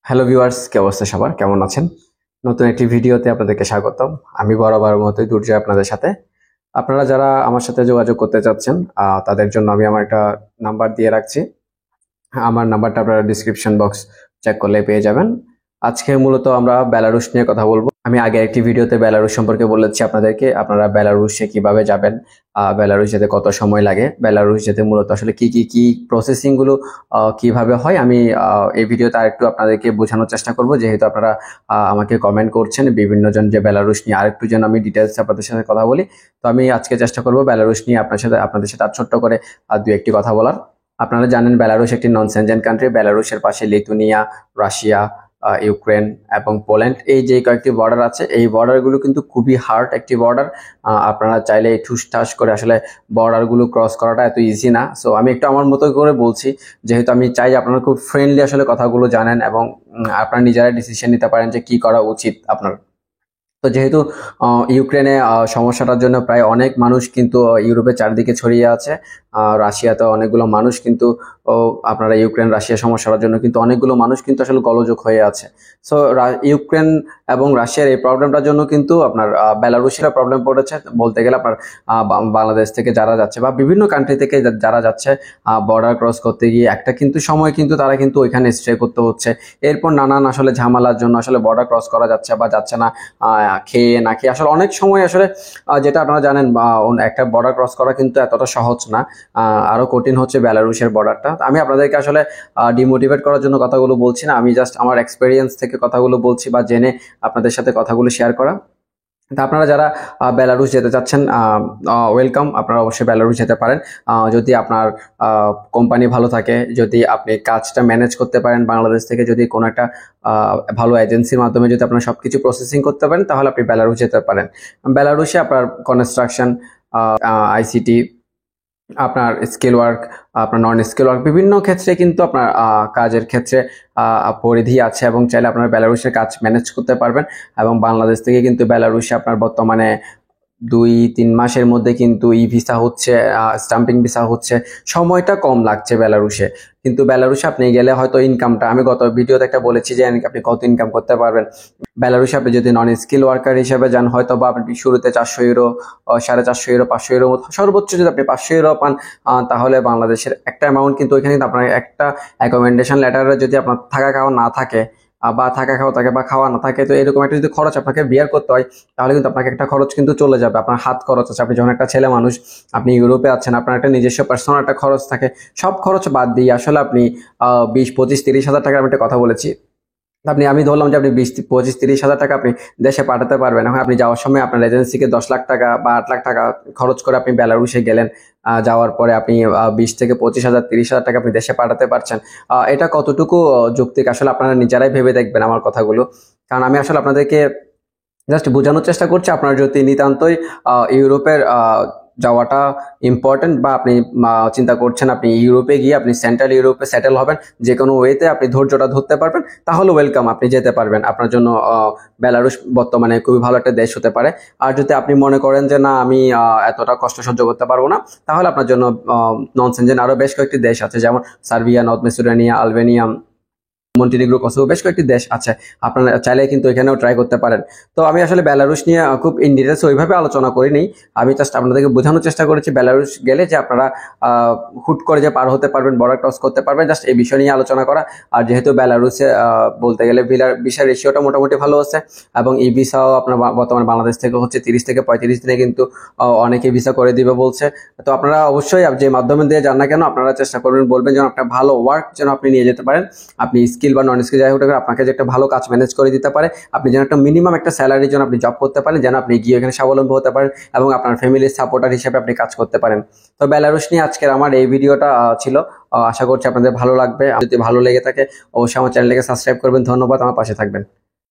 Hello viewers, কি অবস্থা সবার? কেমন আছেন? নতুন একটি ভিডিওতে আপনাদেরকে স্বাগতম। আমি বরাবরের মতোই দুর্জয় আপনাদের সাথে। আপনারা যারা আমার সাথে যোগাযোগ করতে চাচ্ছেন তাদের জন্য আমি আমার একটা নাম্বার দিয়ে রাখছি। আমার নাম্বারটা আপনারা ডিসক্রিপশন বক্স চেক করলে পেয়ে যাবেন। আজকে মূলত আমরা বেলারুশ নিয়ে কথা বলবো। আমি আগে একটি ভিডিওতে বেলারুশ সম্পর্কে বলেছি আপনাদেরকে, আপনারা বেলারুশে কিভাবে যাবেন, বেলারুশ যেতে কত সময় লাগে, বেলারুশ যেতে মূলত আসলে কি প্রসেসিং গুলো কিভাবে হয়, আমি এই ভিডিওতে আরেকটু আপনাদেরকে বোঝানোর চেষ্টা করব, যেহেতু আপনারা আমাকে কমেন্ট করছেন বিভিন্ন জন যে বেলারুশ নিয়ে আরেকটু যেন আমি ডিটেলস আপনাদের সাথে কথা বলি। তো আমি আজকে চেষ্টা করব বেলারুশ নিয়ে আপনাদের সাথে আর ছোট্ট করে দু একটি কথা বলার। আপনারা জানেন বেলারুশ একটি নন সেনজেন কান্ট্রি। বেলারুশের পাশে লিথুনিয়া, রাশিয়া, ইউক্রেন এবং পোল্যান্ড, এই যে কয়েকটি বর্ডার আছে, এই বর্ডারগুলো কিন্তু খুবই হার্ড একটি বর্ডার। আপনারা চাইলে ঠুসঠাস করে আসলে বর্ডারগুলো ক্রস করাটা এত ইজি না। সো আমি একটু আমার মতো করে বলছি, যেহেতু আমি চাই আপনারা খুব ফ্রেন্ডলি আসলে কথাগুলো জানেন এবং আপনারা নিজেরাই ডিসিশন নিতে পারেন যে কি করা উচিত আপনার। তো যেহেতু ইউক্রেনে সমস্যাটার জন্য প্রায় অনেক মানুষ কিন্তু ইউরোপের চারদিকে ছড়িয়ে আছে। রাশিয়াতে অনেকগুলো মানুষ কিন্তু আপনারা ইউক্রেন রাশিয়া সমস্যার জন্য কিন্তু অনেকগুলো মানুষ কিন্তু আসলে গোলযোগ হয়ে আছে। সো ইউক্রেন এবং রাশিয়ার এই প্রবলেমটার জন্য কিন্তু আপনার বেলারুশের প্রবলেম পড়েছে বলতে গেলে। আপনার বাংলাদেশ থেকে যারা যাচ্ছে বা বিভিন্ন কান্ট্রি থেকে যারা যাচ্ছে বর্ডার ক্রস করতে গিয়ে একটা কিন্তু সময় কিন্তু তারা কিন্তু ওইখানে স্টে করতে হচ্ছে। এরপর নানান আসলে ঝামেলার জন্য আসলে বর্ডার ক্রস করা যাচ্ছে বা যাচ্ছে না, খেয়ে না খেয়ে আসলে অনেক সময় আসলে যেটা আপনারা জানেন একটা বর্ডার ক্রস করা কিন্তু এতটা সহজ না। আরো কঠিন হচ্ছে বেলারুশের বর্ডারটা। আমি আপনাদেরকে আসলে ডিমোটিভেট করার জন্য কথাগুলো বলছি না, আমি জাস্ট আমার এক্সপেরিয়েন্স থেকে কথাগুলো বলছি বা জেনে আপনাদের সাথে কথাগুলো শেয়ার করা। তা আপনারা যারা বেলারুশ যেতে চাচ্ছেন, ওয়েলকাম, আপনারা অবশ্যই বেলারুশ যেতে পারেন। যদি আপনার কোম্পানি ভালো থাকে, যদি আপনি কাজটা ম্যানেজ করতে পারেন বাংলাদেশ থেকে, যদি কোনো একটা ভালো এজেন্সির মাধ্যমে যদি আপনার সবকিছু প্রসেসিং করতে পারেন, তাহলে আপনি বেলারুশ যেতে পারেন। বেলারুশে আপনার কনস্ট্রাকশন, আইসিটি, আপনার স্কিল ওয়ার্ক, আপনার নন স্কিল ওয়ার্ক, বিভিন্ন ক্ষেত্রে কিন্তু আপনার কাজের ক্ষেত্রে পরিধি আছে এবং চাইলে আপনার বেলারুশের কাজ ম্যানেজ করতে পারবেন। এবং বাংলাদেশ থেকে কিন্তু বেলারুশে আপনার বর্তমানে 2-3 মাসের মধ্যে কিন্তু ই ভিসা হচ্ছে, স্টাম্পিং ভিসা হচ্ছে, সময়টা কম লাগছে বেলারুশে। কিন্তু বেলারুশে আপনি গেলে হয়তো ইনকামটা, আমি গত ভিডিওতে একটা বলেছি যে আপনি কত ইনকাম করতে পারবেন বেলারুশে। আপনি যদি নন স্কিল ওয়ার্কার হিসেবে যান, হয়তো বা আপনি শুরুতে 400 ইউরো, 450 ইউরো, 500 ইউরো মতো, সর্বোচ্চ যদি আপনি 500 ইউরো পান, তাহলে বাংলাদেশের একটা অ্যামাউন্ট কিন্তু ওইখানে আপনার একটা অ্যাকোমোডেশন লেটারে যদি আপনার থাকা খাওয়া না থাকে বা থাকা খাওয়া থাকে বা খাওয়া না থাকে, তো এরকম একটা যদি খরচ আপনাকে বিয়ার করতে হয়, তাহলে কিন্তু আপনাকে একটা খরচ কিন্তু চলে যাবে, আপনার হাত খরচ আছে। আপনি যখন একটা ছেলে মানুষ, আপনি ইউরোপে আছেন, আপনার একটা নিজস্ব পার্সোনাল একটা খরচ থাকে। সব খরচ বাদ দিয়ে আসলে আপনি 20, 25, 30 হাজার টাকার আমি একটা কথা বলেছি। আমি ধরলাম যে আপনি 20, 25, 30 হাজার টাকা আপনি দেশে পাঠাতে পারবেন। এখন আপনি যাওয়ার সময় আপনার এজেন্সিকে 10 লাখ টাকা বা 8 লাখ টাকা খরচ করে আপনি বেলারুশে গেলেন। যাওয়ার পরে আপনি 20 থেকে 25 হাজার, 30 হাজার টাকা আপনি দেশে পাঠাতে পারছেন। এটা কতটুকু যৌক্তিক আসলে আপনারা নিজেরাই ভেবে দেখবেন আমার কথাগুলো। কারণ আমি আসলে আপনাদেরকে জাস্ট বোঝানোর চেষ্টা করছি, আপনার যদি নিতান্তই ইউরোপের যাওয়াটা ইম্পর্টেন্ট বা আপনি চিন্তা করছেন আপনি ইউরোপে গিয়ে আপনি সেন্ট্রাল ইউরোপে সেটেল হবেন, যে কোনো ওয়েতে আপনি ধৈর্যটা ধরতে পারবেন, তাহলে ওয়েলকাম, আপনি যেতে পারবেন। আপনার জন্য বেলারুশ বর্তমানে খুবই ভালো একটা দেশ হতে পারে। আর যদি আপনি মনে করেন যে না, আমি এতটা কষ্ট সহ্য করতে পারবো না, তাহলে আপনার জন্য নন সেনজেন আরো বেশ কয়েকটি দেশ আছে, যেমন Serbia, north Macedonia, Albania, Montenegro, Kosovo, বেশ কয়েকটি দেশ আছে। আপনারা চাইলে কিন্তু এখানেও ট্রাই করতে পারেন। তো আমি আসলে বেলারুশ নিয়ে খুব ইন ডিটেলস ওইভাবে আলোচনা করিনি। আমি জাস্ট আপনাদেরকে বোঝানোর চেষ্টা করেছি বেলারুশ গেলে যে আপনারা হুট করে যে পার হতে পারবেন, বর্ডার ক্রস করতে পারবেন, জাস্ট এই বিষয় নিয়ে আলোচনা করা। আর যেহেতু বেলারুশে বলতে গেলে ভিসা রেশিওটা মোটামুটি ভালো আছে এবং এই ভিসাও আপনার বর্তমানে বাংলাদেশ থেকে হচ্ছে 30 থেকে 35 দিনে কিন্তু অনেকে ভিসা করে দিবে বলছে। তো আপনারা অবশ্যই যে মাধ্যমে দিয়ে যান না কেন, আপনারা চেষ্টা করবেন, বলবেন যেন একটা ভালো ওয়ার্ক যেন আপনি নিয়ে যেতে পারেন। আপনি স্কিল বা নন স্কিল যাই হোক, আপনাকে যে একটা ভালো কাজ ম্যানেজ করে দিতে পারে, আপনি যেন একটা মিনিমাম একটা স্যালারির জন্য আপনি জব করতে পারেন, যেন আপনি গিয়ে এখানে স্বাবলম্বী হতে পারেন এবং আপনার ফ্যামিলির সাপোর্টার হিসেবে আপনি কাজ করতে পারেন। তো বেলারুশ নিয়ে আজকের আমার এই ভিডিওটা ছিল। আশা করছি আপনাদের ভালো লাগবে। যদি ভালো লেগে থাকে অবশ্যই আমার চ্যানেলটাকে সাবস্ক্রাইব করবেন। ধন্যবাদ, আমার পাশে থাকবেন।